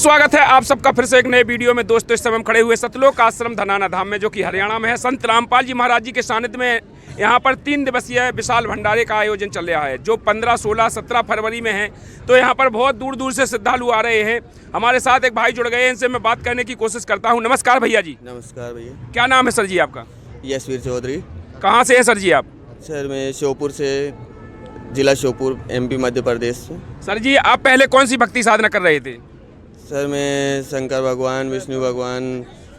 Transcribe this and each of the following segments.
स्वागत है आप सबका फिर से एक नए वीडियो में। दोस्तों, इस समय हम खड़े हुए सतलोक आश्रम धनाना धाम में, जो कि हरियाणा में है। संत रामपाल जी महाराज जी के सानिध्य में यहाँ पर 3 दिवसीय विशाल भंडारे का आयोजन चल रहा है, जो 15, 16, 17 फरवरी में है। तो यहाँ पर बहुत दूर दूर से श्रद्धालु आ रहे हैं। हमारे साथ एक भाई जुड़ गए हैं, इनसे मैं बात करने की कोशिश करता हूँ। नमस्कार भैया जी। नमस्कार भैया। क्या नाम है सर जी आपका? यशवीर चौधरी। कहाँ से हैं सर जी आप? सर मैं श्योपुर से, जिला श्योपुर, MP मध्य प्रदेश से। सर जी, आप पहले कौन सी भक्ति साधना कर रहे थे? सर मैं शंकर भगवान, विष्णु भगवान,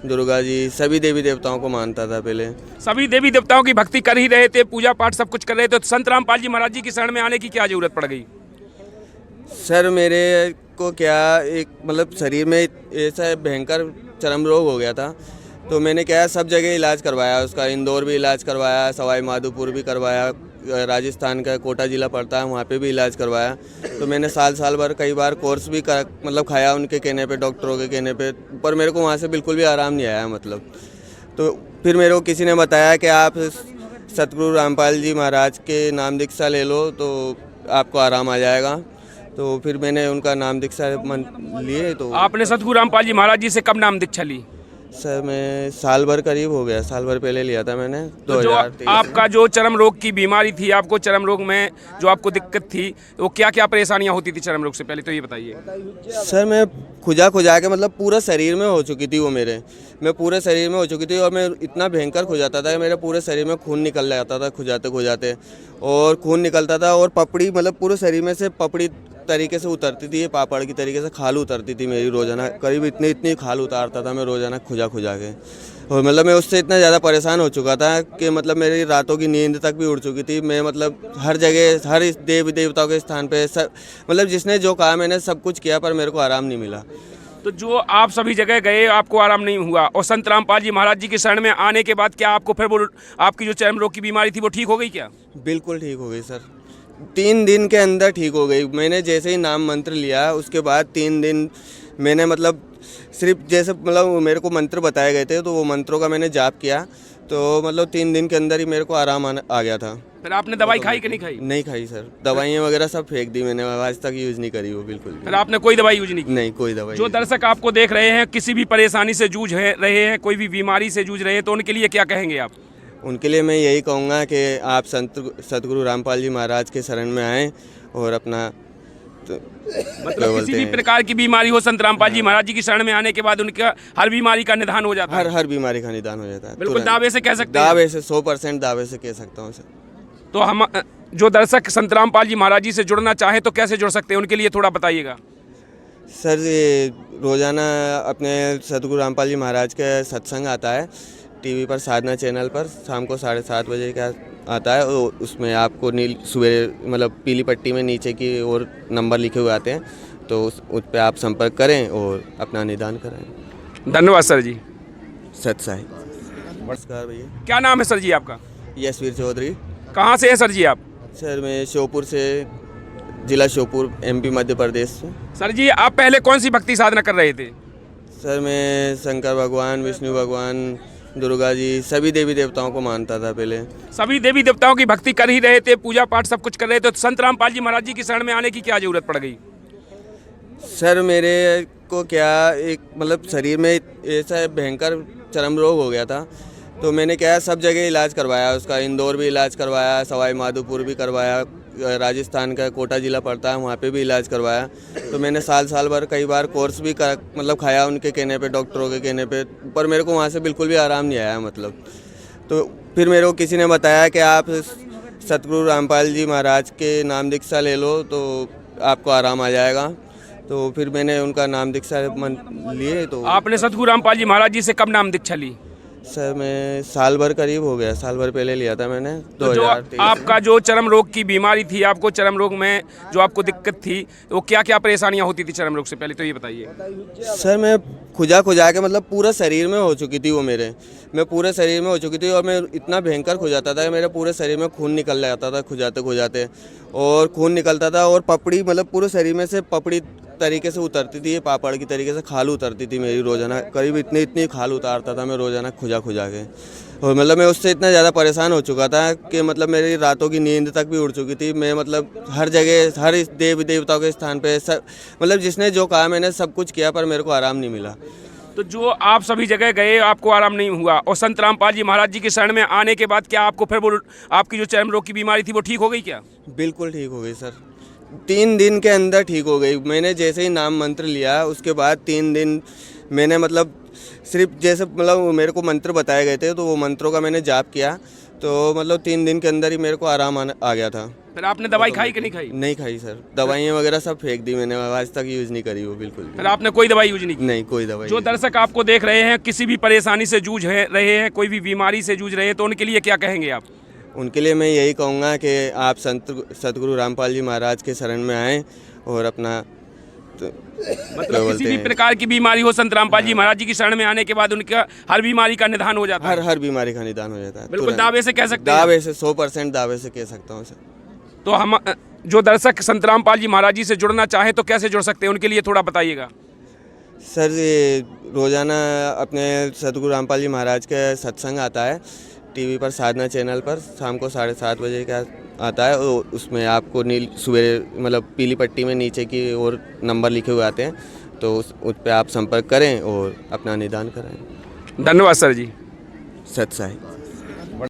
दुर्गा जी, सभी देवी देवताओं को मानता था पहले। सभी देवी देवताओं की भक्ति कर ही रहे थे, पूजा पाठ सब कुछ कर रहे थे। तो संत रामपाल जी महाराज जी की शरण में आने की क्या जरूरत पड़ गई? सर मेरे को क्या एक मतलब शरीर में ऐसा भयंकर चर्म रोग हो गया था, तो मैंने क्या सब जगह इलाज करवाया उसका। इंदौर भी इलाज करवाया, सवाई माधोपुर भी करवाया, राजस्थान का कोटा ज़िला पड़ता है वहाँ पे भी इलाज करवाया। तो मैंने साल भर कई बार कोर्स भी मतलब खाया उनके कहने पे, डॉक्टरों के कहने पे, पर मेरे को वहाँ से बिल्कुल भी आराम नहीं आया मतलब। तो फिर मेरे को किसी ने बताया कि आप सतगुरु रामपाल जी महाराज के नाम दीक्षा ले लो तो आपको आराम आ जाएगा। तो फिर मैंने उनका नाम दीक्षा लिए। तो आपने सतगुरु रामपाल जी महाराज जी से कब नाम दीक्षा ली? सर मैं साल भर करीब हो गया, साल भर पहले लिया था मैंने। तो जो आपका जो चर्म रोग की बीमारी थी, आपको चर्म रोग में जो आपको दिक्कत थी, वो क्या क्या परेशानियां होती थी चर्म रोग से पहले, तो ये बताइए। सर मैं खुजा के मतलब पूरा शरीर में हो चुकी थी वो मैं पूरे शरीर में हो चुकी थी, और मैं इतना भयंकर खुजाता था कि मेरे पूरे शरीर में खून निकल जाता था खुजाते, और खून निकलता था, और पपड़ी मतलब पूरे शरीर में से पपड़ी तरीके से उतरती थी, पापड़ की तरीके से खाल उतरती थी मेरी रोजाना। करीब इतनी खाल उतारता था मैं रोजाना खुजा के। और मतलब मैं उससे इतना ज़्यादा परेशान हो चुका था कि मतलब मेरी रातों की नींद तक भी उड़ चुकी थी। मैं मतलब हर जगह, हर देवी देवताओं के स्थान पे सब मतलब जिसने जो कहा मैंने सब कुछ किया, पर मेरे को आराम नहीं मिला। तो जो आप सभी जगह गए, आपको आराम नहीं हुआ, और संत रामपाल जी महाराज जी के शरण में आने के बाद क्या आपको फिर वो आपकी जो चर्म रोग की बीमारी थी वो ठीक हो गई क्या? बिल्कुल ठीक हो गई सर, 3 दिन के अंदर ठीक हो गई। मैंने जैसे ही नाम मंत्र लिया, उसके बाद 3 दिन मैंने मतलब सिर्फ जैसे मतलब मेरे को मंत्र बताए गए थे, तो वो मंत्रों का मैंने जाप किया, तो मतलब 3 दिन के अंदर ही मेरे को आराम आ गया था। फिर आपने दवाई खाई कि नहीं खाई? नहीं खाई सर, दवाइयाँ वगैरह सब फेंक दी मैंने, आज तक यूज़ नहीं करी वो बिल्कुल भी। फिर आपने कोई दवाई यूज नहीं की? नहीं, कोई दवाई। जो दर्शक आपको देख रहे हैं, किसी भी परेशानी से जूझ रहे हैं, कोई भी बीमारी से जूझ रहे हैं, तो उनके लिए क्या कहेंगे आप? उनके लिए मैं यही कहूँगा कि आप सतगुरु रामपाल जी महाराज के शरण में आएँ और अपना मतलब किसी भी प्रकार की बीमारी हो, संत रामपाल जी महाराज जी की शरण में आने के बाद उनका हर बीमारी का निदान हो जाता है। हर बीमारी का निदान हो जाता है। बिल्कुल दावे से कह सकते हैं? दावे से 100% दावे से कह सकता हूँ सर। तो हम जो दर्शक संत रामपाल जी महाराज जी से जुड़ना चाहे तो कैसे जुड़ सकते हैं, उनके लिए थोड़ा बताइएगा। सर ये रोज़ाना अपने सतगुरु रामपाल जी महाराज का सत्संग आता है TV पर, साधना चैनल पर, शाम को 7:30 बजे का आता है। उसमें आपको सुबह मतलब पीली पट्टी में नीचे की ओर नंबर लिखे हुए आते हैं, तो उस पर आप संपर्क करें और अपना निदान कराएं। धन्यवाद सर जी। सत साहिब। नमस्कार भैया। क्या नाम है सर जी आपका? यशवीर चौधरी। कहाँ से हैं सर जी आप? सर मैं श्योपुर से, जिला श्योपुर, MP मध्य प्रदेश से। सर जी, आप पहले कौन सी भक्ति साधना कर रहे थे? सर मैं शंकर भगवान, विष्णु भगवान, दुर्गा जी, सभी देवी देवताओं को मानता था पहले। सभी देवी देवताओं की भक्ति कर ही रहे थे, पूजा पाठ सब कुछ कर रहे थे। तो संत रामपाल जी महाराज जी की शरण में आने की क्या जरूरत पड़ गई? सर मेरे को क्या एक मतलब शरीर में ऐसा भयंकर चर्म रोग हो गया था, तो मैंने क्या सब जगह इलाज करवाया उसका। इंदौर भी इलाज करवाया, सवाई माधोपुर भी करवाया, राजस्थान का कोटा ज़िला पड़ता है वहाँ पे भी इलाज करवाया। तो मैंने साल भर कई बार कोर्स भी मतलब खाया उनके कहने पे, डॉक्टरों के कहने पे, पर मेरे को वहाँ से बिल्कुल भी आराम नहीं आया मतलब। तो फिर मेरे को किसी ने बताया कि आप सतगुरु रामपाल जी महाराज के नाम दीक्षा ले लो तो आपको आराम आ जाएगा। तो फिर मैंने उनका नाम दीक्षा लिए। तो आपने सतगुरु रामपाल जी महाराज जी से कब नाम दीक्षा ली? सर मैं साल भर करीब हो गया, साल भर पहले लिया था मैंने। तो जो आपका जो चर्म रोग की बीमारी थी, आपको चर्म रोग में जो आपको दिक्कत थी, वो क्या क्या परेशानियां होती थी चर्म रोग से पहले, तो ये बताइए। सर मैं खुजा के मतलब पूरा शरीर में हो चुकी थी वो मैं पूरे शरीर में हो चुकी थी, और मैं इतना भयंकर खुजाता था कि मेरे पूरे शरीर में खून निकल जाता था खुजाते, और खून निकलता था, और पपड़ी मतलब पूरे शरीर में से पपड़ी तरीके से उतरती थी, पापड़ की तरीके से खाल उतरती थी मेरी रोजाना। करीब इतनी खाल उतारता था मैं रोजाना खुजा खुजा के। और मतलब मैं उससे इतना ज़्यादा परेशान हो चुका था कि मतलब मेरी रातों की नींद तक भी उड़ चुकी थी। मैं मतलब हर जगह, हर इस देवी देवताओं के स्थान पे सब, मतलब जिसने जो कहा मैंने सब कुछ किया, पर मेरे को आराम नहीं मिला। तो जो आप सभी जगह गए आपको आराम नहीं हुआ, और संत रामपाल जी महाराज जी के शरण में आने के बाद क्या आपको फिर वो आपकी जो चर्म रोग की बीमारी थी वो ठीक हो गई क्या? बिल्कुल ठीक हो गई सर, 3 दिन के अंदर ठीक हो गई। मैंने जैसे ही नाम मंत्र लिया उसके बाद 3 दिन मैंने मतलब सिर्फ जैसे मतलब मेरे को मंत्र बताए गए थे तो वो मंत्रों का मैंने जाप किया, तो मतलब 3 दिन के अंदर ही मेरे को आराम आ गया था। फिर आपने दवाई खाई कि नहीं खाई? नहीं खाई सर, दवाइयाँ वगैरह सब फेंक दी मैंने, आज तक यूज़ नहीं करी वो बिल्कुल भी। फिर आपने कोई दवाई यूज नहीं की? नहीं, कोई दवाई जो नहीं। दर्शक आपको देख रहे हैं, किसी भी परेशानी से जूझ रहे हैं, कोई भी बीमारी से जूझ रहे हैं, तो उनके लिए क्या कहेंगे आप? उनके लिए मैं यही कहूँगा कि आप सतगुरु रामपाल जी महाराज के शरण में आएँ और अपना मतलब किसी भी प्रकार की बीमारी हो, संत रामपाल जी महाराज जी की शरण में आने के बाद उनका हर बीमारी का निदान हो जाता है। हर बीमारी का निदान हो जाता है। बिल्कुल तुरंत। दावे से कह सकते हैं? दावे से 100% दावे से कह सकता हूँ सर। तो हम जो दर्शक संत रामपाल जी महाराज जी से जुड़ना चाहे तो कैसे जुड़ सकते हैं, उनके लिए थोड़ा बताइएगा। सर ये रोज़ाना अपने सतगुरु रामपाल जी महाराज का सत्संग आता है टीवी पर, साधना चैनल पर, शाम को 7:30 बजे का आता है। और उसमें आपको सुबह मतलब पीली पट्टी में नीचे की ओर नंबर लिखे हुए आते हैं, तो उस पर आप संपर्क करें और अपना निदान कराएं। धन्यवाद सर जी। सत साई।